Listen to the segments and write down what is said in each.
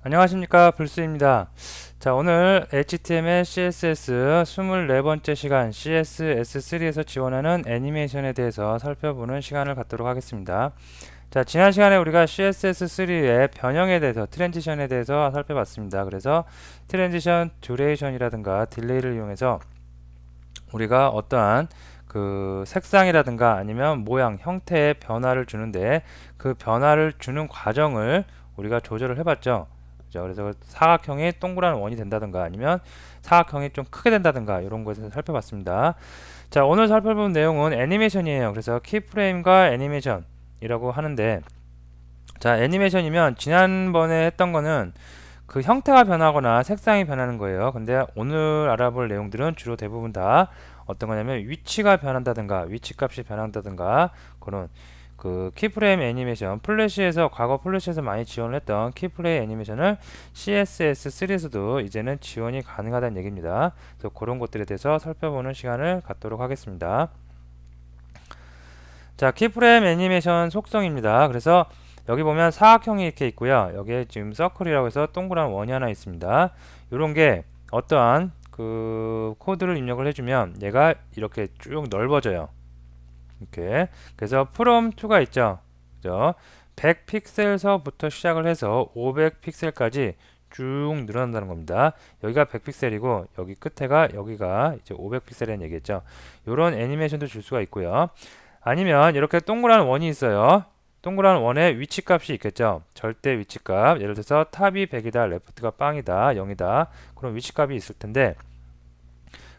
안녕하십니까, 불스입니다. 자, 오늘 HTML, CSS 24번째 시간 CSS3에서 지원하는 애니메이션에 대해서 살펴보는 시간을 갖도록 하겠습니다. 자, 지난 시간에 우리가 CSS3의 변형에 대해서, 트랜지션에 대해서 살펴봤습니다. 그래서 트랜지션 듀레이션이라든가 딜레이를 이용해서 우리가 어떠한 그 색상이라든가 아니면 모양, 형태의 변화를 주는데 그 변화를 주는 과정을 우리가 조절을 해봤죠. 그죠? 그래서 사각형이 동그란 원이 된다든가 아니면 사각형이 좀 크게 된다든가 이런 것을 살펴봤습니다. 자, 오늘 살펴본 내용은 애니메이션이에요. 그래서 키프레임과 애니메이션이라고 하는데, 자, 애니메이션이면 지난번에 했던 거는 그 형태가 변하거나 색상이 변하는 거예요. 근데 오늘 알아볼 내용들은 주로 대부분 다 어떤 거냐면 위치가 변한다든가 위치 값이 변한다든가 그런 그 키프레임 애니메이션, 플래시에서 과거 플래시에서 많이 지원을 했던 키프레임 애니메이션을 CSS3에서도 이제는 지원이 가능하다는 얘기입니다. 그래서 그런 것들에 대해서 살펴보는 시간을 갖도록 하겠습니다. 자, 키프레임 애니메이션 속성입니다. 그래서 여기 보면 사각형이 이렇게 있고요. 여기에 지금 서클이라고 해서 동그란 원이 하나 있습니다. 이런 게 어떠한 그 코드를 입력을 해주면 얘가 이렇게 쭉 넓어져요. 이렇게. 그래서 from to가 있죠. 그죠? 100픽셀서부터 시작을 해서 500픽셀까지 쭉 늘어난다는 겁니다. 여기가 100픽셀이고 여기 끝에가 여기가 이제 500픽셀이라는 얘기겠죠. 이런 애니메이션도 줄 수가 있고요. 아니면 이렇게 동그란 원이 있어요. 동그란 원에 위치값이 있겠죠. 절대 위치값. 예를 들어서 탑이 100이다, 레프트가 빵이다, 0이다. 그런 위치값이 있을 텐데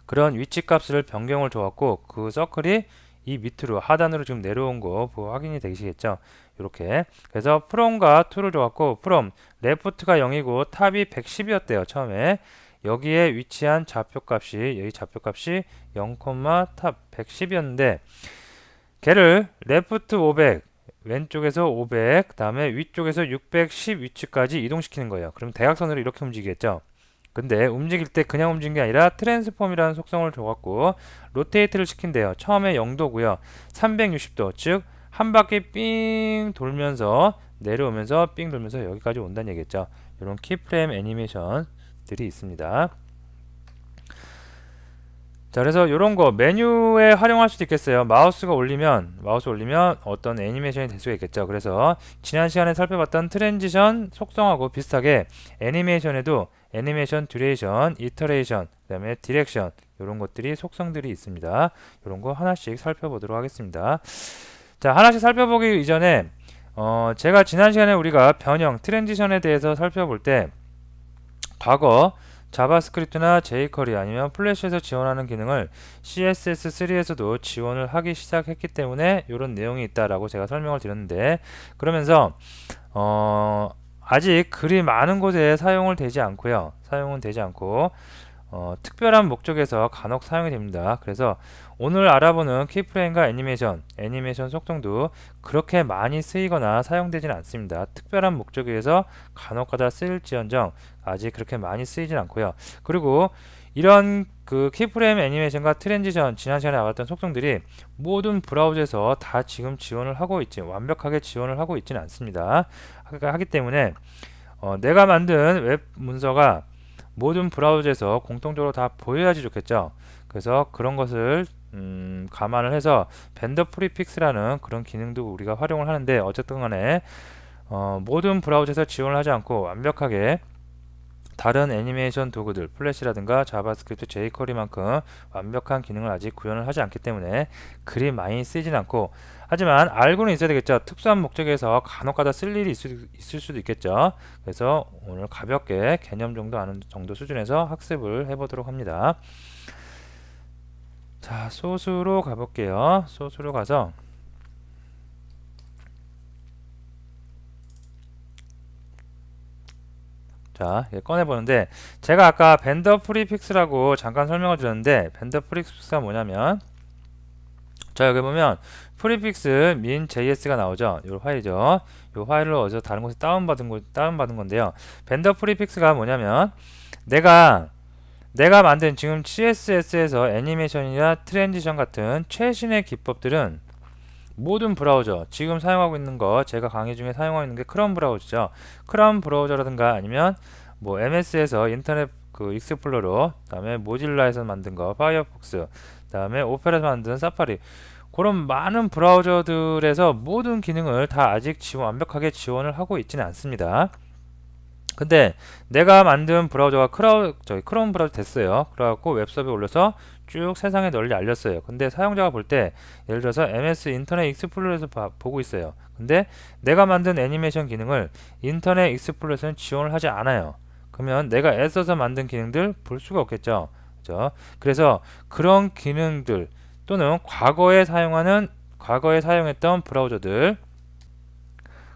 그런 위치값을 변경을 줘갖고 그 서클이 이 밑으로 하단으로 지금 내려온 거 확인이 되시겠죠. 이렇게. 그래서 from과 to를 줘갖고 from 레프트가 0이고 탑이 110이었대요. 처음에. 여기에 위치한 좌표값이 여기 좌표값이 0, 탑 110이었는데 걔를 레프트 500 왼쪽에서 500 다음에 위쪽에서 610 위치까지 이동시키는 거예요. 그럼 대각선으로 이렇게 움직이겠죠. 근데 움직일 때 그냥 움직이는 게 아니라 트랜스폼이라는 속성을 줘갖고 로테이트를 시킨대요. 처음에 0도고요. 360도 즉 한 바퀴 삥 돌면서 내려오면서 삥 돌면서 여기까지 온다는 얘기겠죠. 이런 키프레임 애니메이션들이 있습니다. 자, 그래서 이런 거 메뉴에 활용할 수도 있겠어요. 마우스 올리면 어떤 애니메이션이 될 수가 있겠죠. 그래서 지난 시간에 살펴봤던 트랜지션 속성하고 비슷하게 애니메이션에도 애니메이션 듀레이션, 이터레이션, 그다음에 디렉션 이런 것들이 속성들이 있습니다. 이런 거 하나씩 살펴보도록 하겠습니다. 자, 하나씩 살펴보기 이전에 제가 지난 시간에 우리가 변형, 트랜지션에 대해서 살펴볼 때 과거 자바스크립트나 jQuery 아니면 플래시에서 지원하는 기능을 CSS3에서도 지원을 하기 시작했기 때문에 이런 내용이 있다라고 제가 설명을 드렸는데 그러면서 아직 그리 많은 곳에 사용은 되지 않고 특별한 목적에서 간혹 사용이 됩니다. 그래서 오늘 알아보는 키프레임과 애니메이션 속성도 그렇게 많이 쓰이거나 사용되지는 않습니다. 특별한 목적에 의해서 간혹가다 쓰일지언정 아직 그렇게 많이 쓰이진 않고요. 그리고 이런 그 키프레임 애니메이션과 트랜지션 지난 시간에 나왔던 속성들이 모든 브라우저에서 다 지금 지원을 하고 있지 완벽하게 지원을 하고 있지는 않습니다. 하기 때문에 내가 만든 웹 문서가 모든 브라우저에서 공통적으로 다 보여야지 좋겠죠. 그래서 그런 것을 감안을 해서 벤더 프리픽스라는 그런 기능도 우리가 활용을 하는데 어쨌든 간에 모든 브라우저에서 지원을 하지 않고 완벽하게 다른 애니메이션 도구들 플래시라든가 자바스크립트, jQuery만큼 완벽한 기능을 아직 구현을 하지 않기 때문에 그리 많이 쓰이진 않고 하지만 알고는 있어야 되겠죠. 특수한 목적에서 간혹가다 쓸 일이 있을 수도 있겠죠. 그래서 오늘 가볍게 개념 정도 아는 정도 수준에서 학습을 해보도록 합니다. 자, 소스로 가볼게요. 소스로 가서 자, 꺼내보는데 제가 아까 벤더 프리픽스라고 잠깐 설명을 드렸는데 벤더 프리픽스가 뭐냐면 자, 여기 보면 프리픽스 min JS가 나오죠. 이 파일이죠. 이 파일을 어디서 다른 곳에 다운받은 건데요. 벤더 프리픽스가 뭐냐면 내가 만든 지금 CSS에서 애니메이션이나 트랜지션 같은 최신의 기법들은 모든 브라우저 지금 사용하고 있는 거 제가 강의 중에 사용하고 있는 게 크롬 브라우저죠. 크롬 브라우저라든가 아니면 뭐 MS에서 인터넷 그 익스플로러, 그다음에 모질라에서 만든 거 파이어폭스, 그다음에 오페라에서 만든 사파리, 그런 많은 브라우저들에서 모든 기능을 다 아직 완벽하게 지원을 하고 있지는 않습니다. 근데 내가 만든 브라우저가 크롬 브라우저 됐어요. 그래갖고 웹서버에 올려서 쭉 세상에 널리 알렸어요. 근데 사용자가 볼 때 예를 들어서 MS 인터넷 익스플로러에서 보고 있어요. 근데 내가 만든 애니메이션 기능을 인터넷 익스플로러에서는 지원을 하지 않아요. 그러면 내가 애써서 만든 기능들 볼 수가 없겠죠. 그죠? 그래서 그런 기능들 또는 과거에 사용했던 브라우저들,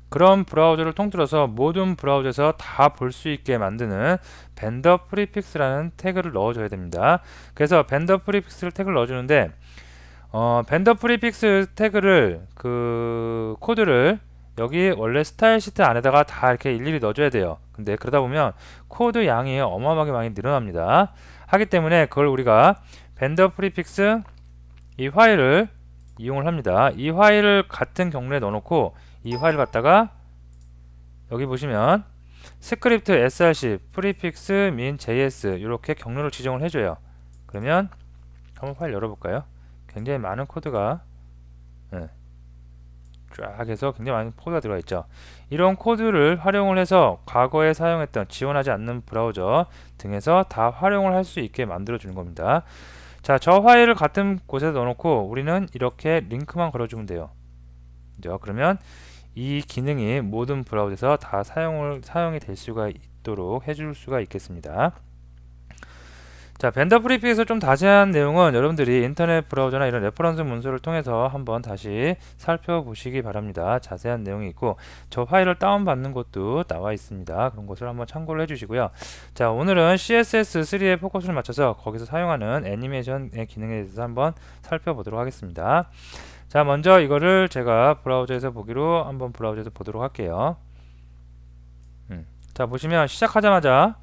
그런 브라우저를 통틀어서 모든 브라우저에서 다 볼 수 있게 만드는 벤더 프리픽스라는 태그를 넣어줘야 됩니다. 그래서 벤더 프리픽스를 태그를 넣어주는데 벤더 프리픽스 태그를 그 코드를 여기 원래 스타일 시트 안에다가 다 이렇게 일일이 넣어줘야 돼요. 근데 그러다 보면 코드 양이 어마어마하게 많이 늘어납니다. 하기 때문에 그걸 우리가 벤더 프리픽스 이 파일을 이용을 합니다. 이 파일을 같은 경로에 넣어놓고 이 파일을 갖다가 여기 보시면 스크립트 src prefix min js 이렇게 경로를 지정을 해줘요. 그러면 한번 파일 열어볼까요? 굉장히 많은 코드가 쫙 해서 굉장히 많은 코드가 들어가 있죠. 이런 코드를 활용을 해서 과거에 사용했던 지원하지 않는 브라우저 등에서 다 활용을 할 수 있게 만들어 주는 겁니다. 자, 저 파일을 같은 곳에 넣어놓고 우리는 이렇게 링크만 걸어주면 돼요. 그죠? 그러면 이 기능이 모든 브라우저에서 다 사용이 될 수가 있도록 해줄 수가 있겠습니다. 자, 벤더 프리픽에서 좀 자세한 내용은 여러분들이 인터넷 브라우저나 이런 레퍼런스 문서를 통해서 한번 다시 살펴보시기 바랍니다. 자세한 내용이 있고 저 파일을 다운받는 것도 나와 있습니다. 그런 것을 한번 참고를 해주시고요. 자, 오늘은 CSS3에 포커스를 맞춰서 거기서 사용하는 애니메이션의 기능에 대해서 한번 살펴보도록 하겠습니다. 자, 먼저 이거를 제가 브라우저에서 보기로 한번 브라우저에서 보도록 할게요. 자, 보시면 시작하자마자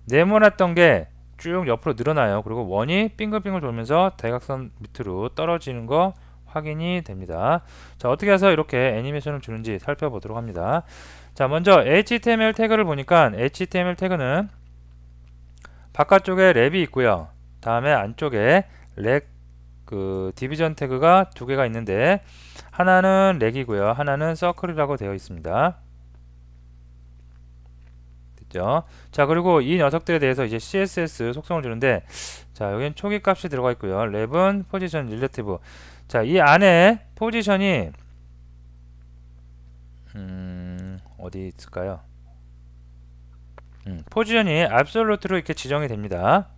네모났던 게 쭉 옆으로 늘어나요. 그리고 원이 빙글빙글 돌면서 대각선 밑으로 떨어지는 거 확인이 됩니다. 자, 어떻게 해서 이렇게 애니메이션을 주는지 살펴보도록 합니다. 자, 먼저 HTML 태그를 보니까 HTML 태그는 바깥쪽에 랩이 있고요. 다음에 안쪽에 렉 디비전 태그가 두 개가 있는데 하나는 렉이고요. 하나는 서클이라고 되어 있습니다. 자, 그리고 이 녀석들에 대해서 이제 CSS 속성을 주는데, 자, 여기는 초기 값이 들어가 있고요. 랩은 포지션 릴레티브. 자, 이 안에 포지션이 어디 있을까요? 포지션이 absolute로 이렇게 지정이 됩니다.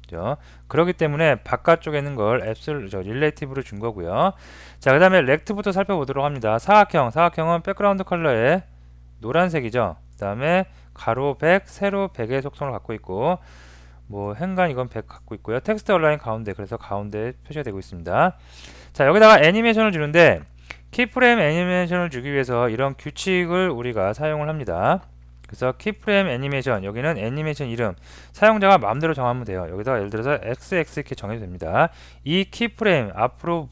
그죠? 그렇기 때문에 바깥쪽에 있는 걸 릴레이티브로 준 거고요. 자, 그 다음에 렉트부터 살펴보도록 합니다. 사각형은 백그라운드 컬러에 노란색이죠. 그 다음에 가로 100, 세로 100의 속성을 갖고 있고, 뭐 행간 이건 100 갖고 있고요. 텍스트 얼라인 가운데, 그래서 가운데 표시가 되고 있습니다. 자, 여기다가 애니메이션을 주는데 키프레임 애니메이션을 주기 위해서 이런 규칙을 우리가 사용을 합니다. 그래서 키프레임 애니메이션, 여기는 애니메이션 이름 사용자가 마음대로 정하면 돼요. 여기다가 예를 들어서 XX 이렇게 정해도 됩니다. 이 키프레임 앞으로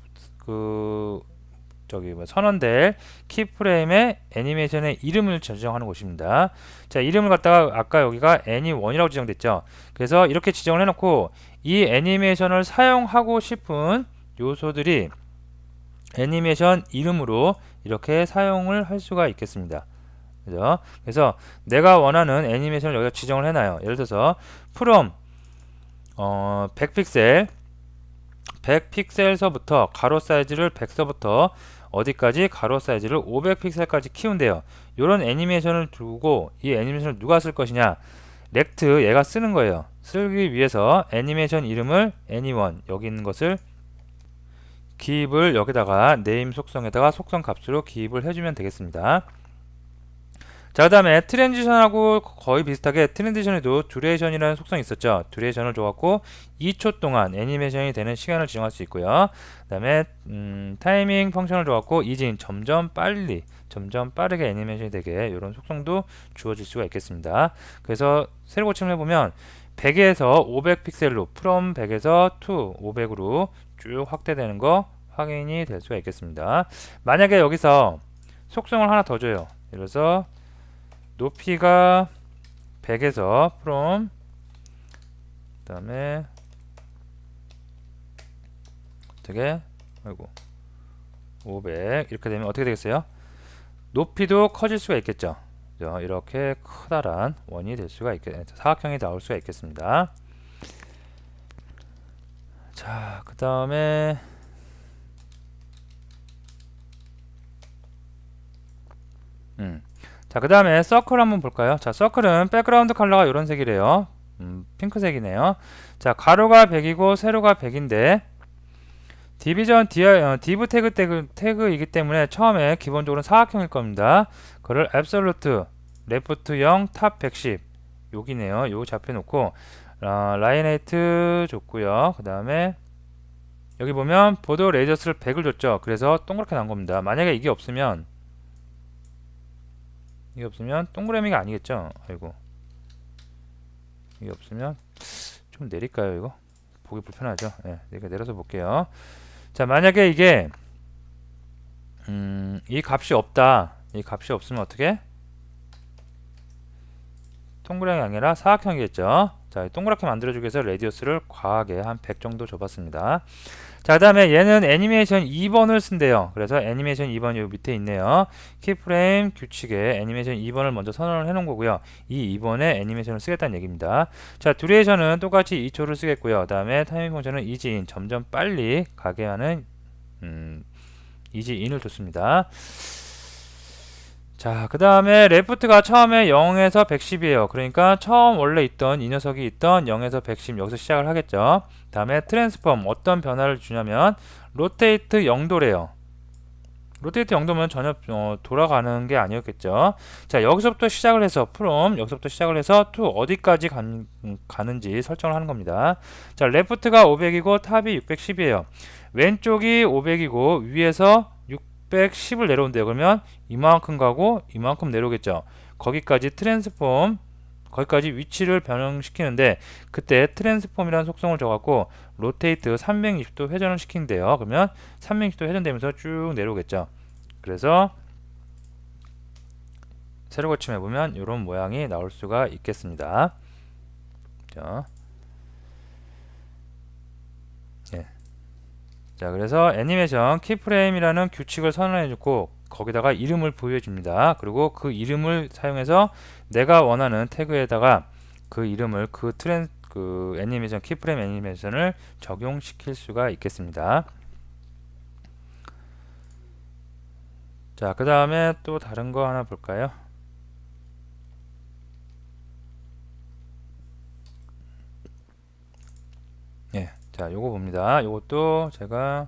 선언될 키프레임의 애니메이션의 이름을 지정하는 곳입니다. 자, 이름을 갖다가 아까 여기가 any1이라고 지정됐죠. 그래서 이렇게 지정을 해놓고 이 애니메이션을 사용하고 싶은 요소들이 애니메이션 이름으로 이렇게 사용을 할 수가 있겠습니다. 그죠? 그래서 내가 원하는 애니메이션을 여기다 지정을 해놔요. 예를 들어서 from 100픽셀 100픽셀서부터 가로 사이즈를 100서부터 어디까지 가로 사이즈를 500픽셀까지 키운대요. 이런 애니메이션을 두고 이 애니메이션을 누가 쓸 것이냐, 렉트 얘가 쓰는 거예요. 쓰기 위해서 애니메이션 이름을 any1 여기 있는 것을 기입을 여기다가 네임 속성에다가 속성 값으로 기입을 해주면 되겠습니다. 자, 그 다음에 트랜지션하고 거의 비슷하게 트랜지션에도 듀레이션이라는 속성이 있었죠. 듀레이션을 줘갖고 2초 동안 애니메이션이 되는 시간을 지정할 수 있고요. 그 다음에 타이밍 펑션을 줘갖고 이진 점점 빠르게 애니메이션이 되게 이런 속성도 주어질 수가 있겠습니다. 그래서 세로 고침을 해보면 100에서 500 픽셀로 from 100에서 to 500으로 쭉 확대되는 거 확인이 될 수가 있겠습니다. 만약에 여기서 속성을 하나 더 줘요. 예를 들어서 높이가 100에서 from 그 다음에 어떻게 아이고 500 이렇게 되면 어떻게 되겠어요? 높이도 커질 수가 있겠죠. 이렇게 커다란 원이 될 수가 사각형이 나올 수가 있겠습니다. 자, 그 다음에 자, 그 다음에 서클 한번 볼까요? 자, 서클은 백그라운드 컬러가 이런 색이래요. 핑크색이네요. 자, 가로가 100이고 세로가 100인데 디비전 div 태그이기 때문에 처음에 기본적으로 사각형일 겁니다. 그걸 absolute left 0 탑 110 여기네요. 요거 잡혀놓고 라인 헤이트 줬고요. 그 다음에 여기 보면 보도 레디어스를 100을 줬죠. 그래서 동그랗게 나온 겁니다. 만약에 이게 없으면 동그라미가 아니겠죠. 아이고, 이게 없으면 좀 내릴까요? 이거 보기 불편하죠. 네, 이렇게 내려서 볼게요. 자, 만약에 이게 이 값이 없다. 이 값이 없으면 어떻게? 동그라미 아니라 사각형이겠죠. 자, 동그랗게 만들어주기 위해서 레디어스를 과하게 한 100 정도 줘봤습니다. 자, 그 다음에 얘는 애니메이션 2번을 쓴대요. 그래서 애니메이션 2번 요 밑에 있네요. 키프레임 규칙에 애니메이션 2번을 먼저 선언을 해놓은 거고요. 이 2번에 애니메이션을 쓰겠다는 얘기입니다. 자, 듀레이션은 똑같이 2초를 쓰겠고요. 그 다음에 타이밍 펑션은 이지인, 점점 빨리 가게 하는 이지인을 줬습니다. 자, 그 다음에 레프트가 처음에 0에서 110이에요. 그러니까 처음 원래 있던 이 녀석이 있던 0에서 110 여기서 시작을 하겠죠. 다음에 트랜스폼 어떤 변화를 주냐면 로테이트 0도래요. 로테이트 0도면 전혀 돌아가는 게 아니었겠죠. 자, 여기서부터 시작을 해서 여기서부터 시작을 해서 to 어디까지 가는지 설정을 하는 겁니다. 자, 레프트가 500이고 탑이 610이에요. 왼쪽이 500이고 위에서 610을 내려온대요. 그러면 이만큼 가고 이만큼 내려오겠죠. 거기까지 거기까지 위치를 변형시키는데 그때 트랜스폼이라는 속성을 줘갖고 로테이트 360도 회전을 시킨대요. 그러면 360도 회전되면서 쭉 내려오겠죠. 그래서 세로 고침해보면 이런 모양이 나올 수가 있겠습니다. 자, 예. 자, 그래서 애니메이션 키프레임이라는 규칙을 선언해주고 거기다가 이름을 부여해줍니다. 그리고 그 이름을 사용해서 내가 원하는 태그에다가 그 이름을 그 애니메이션 키프레임 애니메이션을 적용시킬 수가 있겠습니다. 자, 그 다음에 또 다른 거 하나 볼까요? 예, 자, 요거 봅니다. 요것도 제가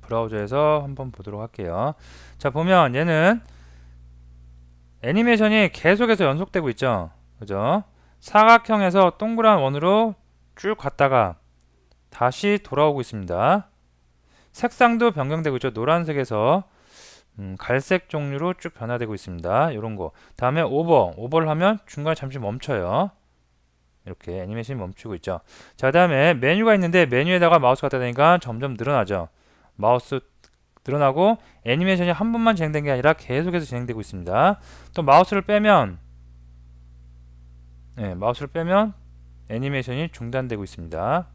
브라우저에서 한번 보도록 할게요. 자, 보면 얘는 애니메이션이 계속해서 연속되고 있죠. 그죠? 사각형에서 동그란 원으로 쭉 갔다가 다시 돌아오고 있습니다. 색상도 변경되고 있죠. 노란색에서 갈색 종류로 쭉 변화되고 있습니다. 이런 거. 다음에 오버를 하면 중간에 잠시 멈춰요. 이렇게 애니메이션이 멈추고 있죠. 자, 그 다음에 메뉴가 있는데 메뉴에다가 마우스 갖다 대니까 점점 늘어나죠. 마우스 늘어나고 애니메이션이 한 번만 진행된 게 아니라 계속해서 진행되고 있습니다. 또 마우스를 빼면 애니메이션이 중단되고 있습니다.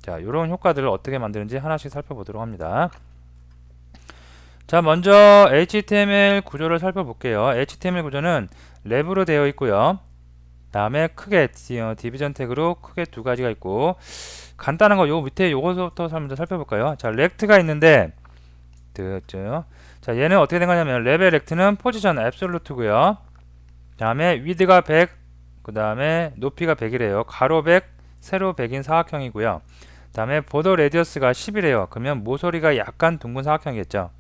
자, 이런 효과들을 어떻게 만드는지 하나씩 살펴보도록 합니다. 자, 먼저 HTML 구조를 살펴볼게요. HTML 구조는 랩으로 되어 있고요. 다음에 크게 디비전 태그로 크게 두 가지가 있고, 간단한 거 요 밑에 요거부터 먼저 살펴볼까요? 자, 렉트가 있는데 자, 얘는 어떻게 된 거냐면 레벨 렉트는 포지션 앱솔루트고요. 다음에 위드가 100, 그 다음에 높이가 100이래요. 가로 100, 세로 100인 사각형이고요. 다음에 보더 레디어스가 10이래요. 그러면 모서리가 약간 둥근 사각형이겠죠.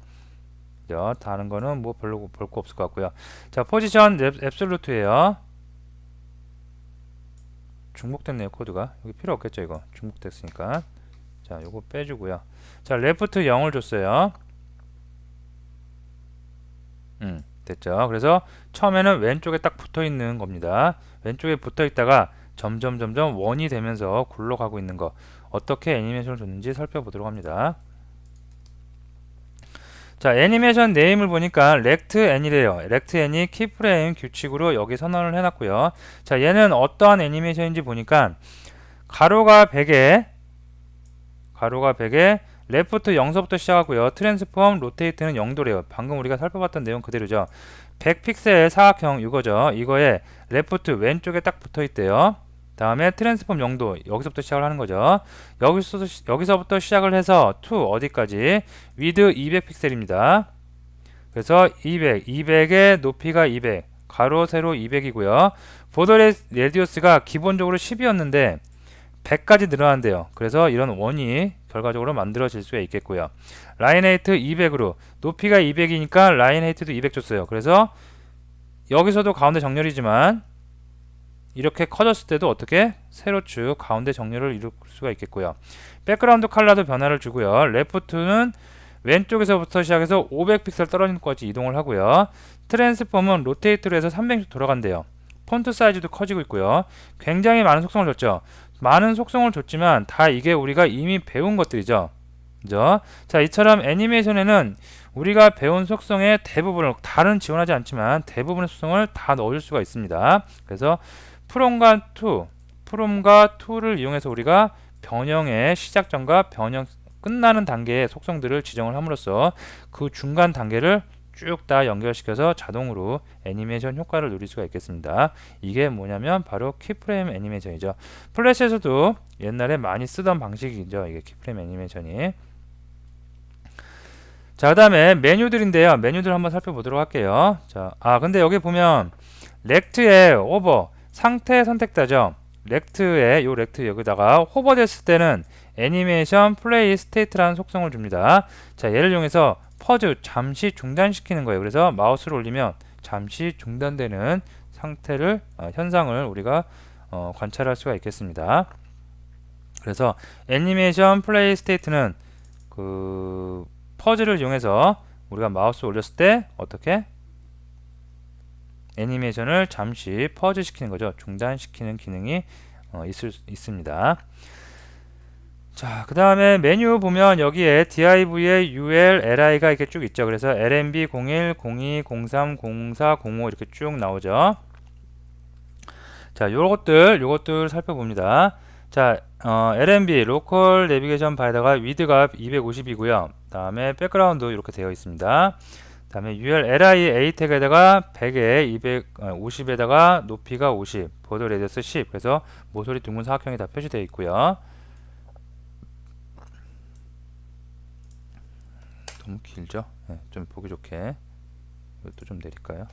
다른 거는 뭐 별로 볼 거 없을 것 같고요. 자, 포지션 앱솔루트예요. 중복됐네요. 코드가 여기 필요 없겠죠. 이거 중복됐으니까. 자, 요거 빼주고요. 자, 레프트 0을 줬어요. 됐죠. 그래서 처음에는 왼쪽에 딱 붙어 있는 겁니다. 왼쪽에 붙어 있다가 점점 원이 되면서 굴러가고 있는 거, 어떻게 애니메이션을 줬는지 살펴보도록 합니다. 자, 애니메이션 네임을 보니까 렉트N이래요. 렉트N이 키프레임 규칙으로 여기 선언을 해놨고요. 자, 얘는 어떠한 애니메이션인지 보니까 가로가 100에 레프트 0서부터 시작하고요. 트랜스폼 로테이트는 0도래요. 방금 우리가 살펴봤던 내용 그대로죠. 100픽셀 사각형 이거죠. 이거에 레프트 왼쪽에 딱 붙어 있대요. 다음에 트랜스폼 0도 여기서부터 시작을 하는 거죠. 여기서부터 시작을 해서 to 어디까지? 위드 200픽셀입니다. 그래서 200의 높이가 200, 가로 세로 200이고요. 보더 레디어스가 기본적으로 10이었는데 100까지 늘어난대요. 그래서 이런 원이 결과적으로 만들어질 수가 있겠고요. 라인 헤이트 200으로 높이가 200이니까 라인 헤이트도 200 줬어요. 그래서 여기서도 가운데 정렬이지만 이렇게 커졌을 때도 어떻게 세로축 가운데 정렬을 이룰 수가 있겠고요. 백그라운드 컬러도 변화를 주고요. 레프트는 왼쪽에서부터 시작해서 500픽셀 떨어지는 것까지 이동을 하고요. 트랜스폼은 로테이트로 해서 300도 돌아간대요. 폰트 사이즈도 커지고 있고요. 굉장히 많은 속성을 줬죠. 많은 속성을 줬지만 다 이게 우리가 이미 배운 것들이죠. 그죠? 자, 이처럼 애니메이션에는 우리가 배운 속성의 대부분을, 다른 지원하지 않지만 대부분의 속성을 다 넣어줄 수가 있습니다. 그래서 from과 to를 이용해서 우리가 변형의 시작점과 변형 끝나는 단계의 속성들을 지정을 함으로써 그 중간 단계를 쭉 다 연결시켜서 자동으로 애니메이션 효과를 누릴 수가 있겠습니다. 이게 뭐냐면 바로 키프레임 애니메이션이죠. 플래시에서도 옛날에 많이 쓰던 방식이죠. 이게 키프레임 애니메이션이. 자, 그 다음에 메뉴들인데요. 메뉴들 한번 살펴보도록 할게요. 자, 근데 여기 보면 렉트의 오버 상태 선택자죠. 렉트에 요 렉트 여기다가 호버됐을 때는 애니메이션 플레이 스테이트라는 속성을 줍니다. 자, 얘를 이용해서 퍼즈 잠시 중단시키는 거예요. 그래서 마우스를 올리면 잠시 중단되는 상태를 현상을 우리가 관찰할 수가 있겠습니다. 그래서 애니메이션 플레이 스테이트는 그 퍼즈를 이용해서 우리가 마우스 올렸을 때 어떻게 애니메이션을 잠시 퍼즈 시키는 거죠. 중단시키는 기능이 있습니다. 자, 그 다음에 메뉴 보면 여기에 div의 ul, li가 이렇게 쭉 있죠. 그래서 lmb 01, 02, 03, 04, 05 이렇게 쭉 나오죠. 자, 요것들 살펴봅니다. 자, lmb 로컬 내비게이션 바에다가 위드가 250이고요. 다음에 백그라운드 이렇게 되어 있습니다. 다음에 ul, li, a 태그에다가 100에 250에다가 높이가 50, 보더 레디어스 10. 그래서 모서리 둥근 사각형이 다 표시되어 있고요. 너무 길죠? 네, 좀 보기 좋게 이것도 좀 내릴까요?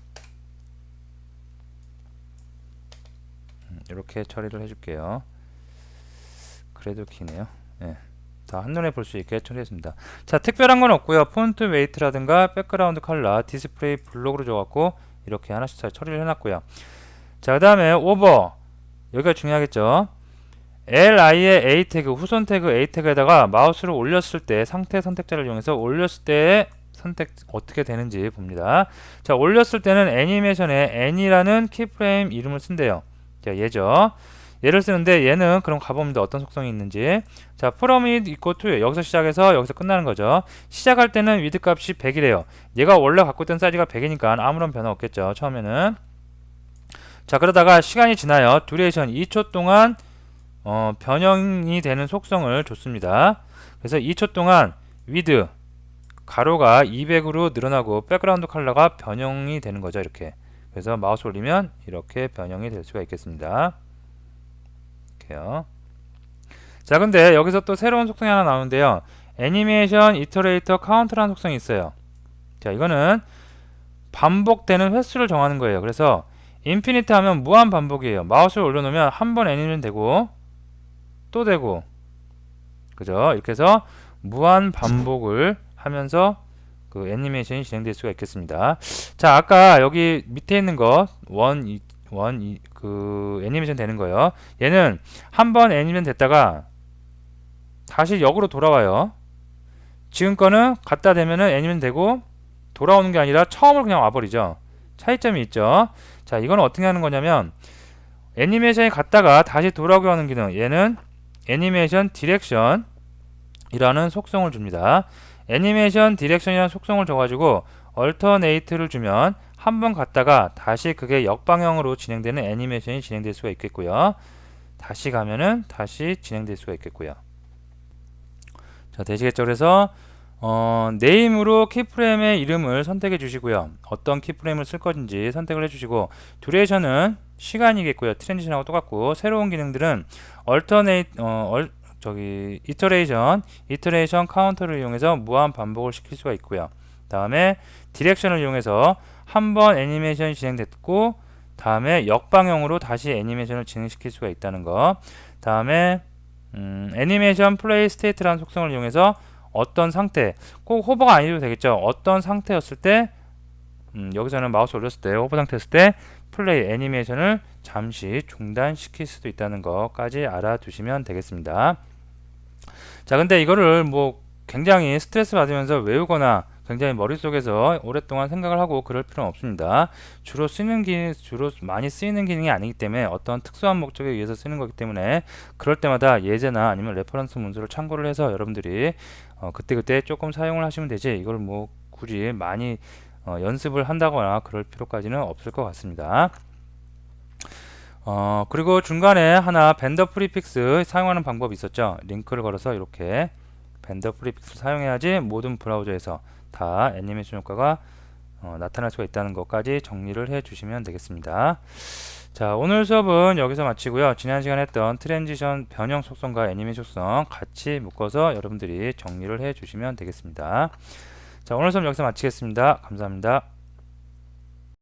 이렇게 처리를 해줄게요. 그래도 기네요. 네, 다 한눈에 볼 수 있게 처리했습니다. 자, 특별한 건 없고요. 폰트 웨이트라든가 백그라운드 컬러, 디스플레이 블록으로 줘갖고 이렇게 하나씩 잘 처리를 해놨고요. 자, 그 다음에 오버 여기가 중요하겠죠. li의 a 태그, 후손 태그 a 태그에다가 마우스를 올렸을 때 상태 선택자를 이용해서 올렸을 때 선택 어떻게 되는지 봅니다. 자, 올렸을 때는 애니메이션에 n이라는 키프레임 이름을 쓴대요. 자, 얘죠. 얘를 쓰는데 얘는 그럼 가봅니다. 어떤 속성이 있는지. 자, from이 equal to 여기서 시작해서 여기서 끝나는 거죠. 시작할 때는 width 값이 100이래요. 얘가 원래 갖고 있던 사이즈가 100이니까 아무런 변화 없겠죠. 처음에는. 자, 그러다가 시간이 지나요. 듀레이션 2초 동안 변형이 되는 속성을 줬습니다. 그래서 2초 동안 width 가로가 200으로 늘어나고 백그라운드 컬러가 변형이 되는 거죠. 이렇게. 그래서 마우스 올리면 이렇게 변형이 될 수가 있겠습니다. 이렇게요. 자, 근데 여기서 또 새로운 속성이 하나 나오는데요. 애니메이션 이터레이터 카운트라는 속성이 있어요. 자, 이거는 반복되는 횟수를 정하는 거예요. 그래서 인피니트 하면 무한 반복이에요. 마우스를 올려놓으면 한 번 애니메이션 되고 또 되고, 그죠? 이렇게 해서 무한 반복을 하면서 그 애니메이션이 진행될 수가 있겠습니다. 자, 아까 여기 밑에 있는 거 그 애니메이션 되는 거예요. 얘는 한 번 애니메이션 됐다가 다시 역으로 돌아와요. 지금 거는 갖다 대면은 애니메이션 되고 돌아오는 게 아니라 처음으로 그냥 와버리죠. 차이점이 있죠. 자, 이거는 어떻게 하는 거냐면 애니메이션이 갔다가 다시 돌아오게 하는 기능, 얘는 애니메이션 디렉션 이라는 속성을 줍니다. 애니메이션 디렉션이라는 속성을 줘가지고 얼터네이트를 주면 한 번 갔다가 다시 그게 역방향으로 진행되는 애니메이션이 진행될 수가 있겠고요. 다시 가면은 다시 진행될 수가 있겠고요. 자, 되시겠죠? 그래서 네임으로 키프레임의 이름을 선택해 주시고요. 어떤 키프레임을 쓸 건지 선택을 해 주시고, 듀레이션은 시간이겠고요. 트랜지션하고 똑같고, 새로운 기능들은 이터레이션 카운터를 이용해서 무한 반복을 시킬 수가 있고요. 다음에 디렉션을 이용해서 한번 애니메이션이 진행됐고 다음에 역방향으로 다시 애니메이션을 진행시킬 수가 있다는 거. 다음에 애니메이션 플레이 스테이트라는 속성을 이용해서 어떤 상태, 꼭 호버가 아니어도 되겠죠. 어떤 상태였을 때 여기서는 마우스 올렸을 때 호버 상태였을 때 플레이 애니메이션을 잠시 중단시킬 수도 있다는 것까지 알아두시면 되겠습니다. 자, 근데 이거를 뭐 굉장히 스트레스 받으면서 외우거나 굉장히 머릿속에서 오랫동안 생각을 하고 그럴 필요는 없습니다. 주로 많이 쓰이는 기능이 아니기 때문에 어떤 특수한 목적에 의해서 쓰는 거기 때문에 그럴 때마다 예제나 아니면 레퍼런스 문서를 참고를 해서 여러분들이 그때그때 조금 사용을 하시면 되지, 이걸 뭐 굳이 많이 연습을 한다거나 그럴 필요까지는 없을 것 같습니다. 그리고 중간에 하나 벤더 프리픽스 사용하는 방법이 있었죠. 링크를 걸어서 이렇게 벤더 프리픽스 사용해야지 모든 브라우저에서 다 애니메이션 효과가 나타날 수가 있다는 것까지 정리를 해 주시면 되겠습니다. 자, 오늘 수업은 여기서 마치고요. 지난 시간에 했던 트랜지션 변형 속성과 애니메이션 속성 같이 묶어서 여러분들이 정리를 해 주시면 되겠습니다. 자, 오늘 수업 여기서 마치겠습니다. 감사합니다.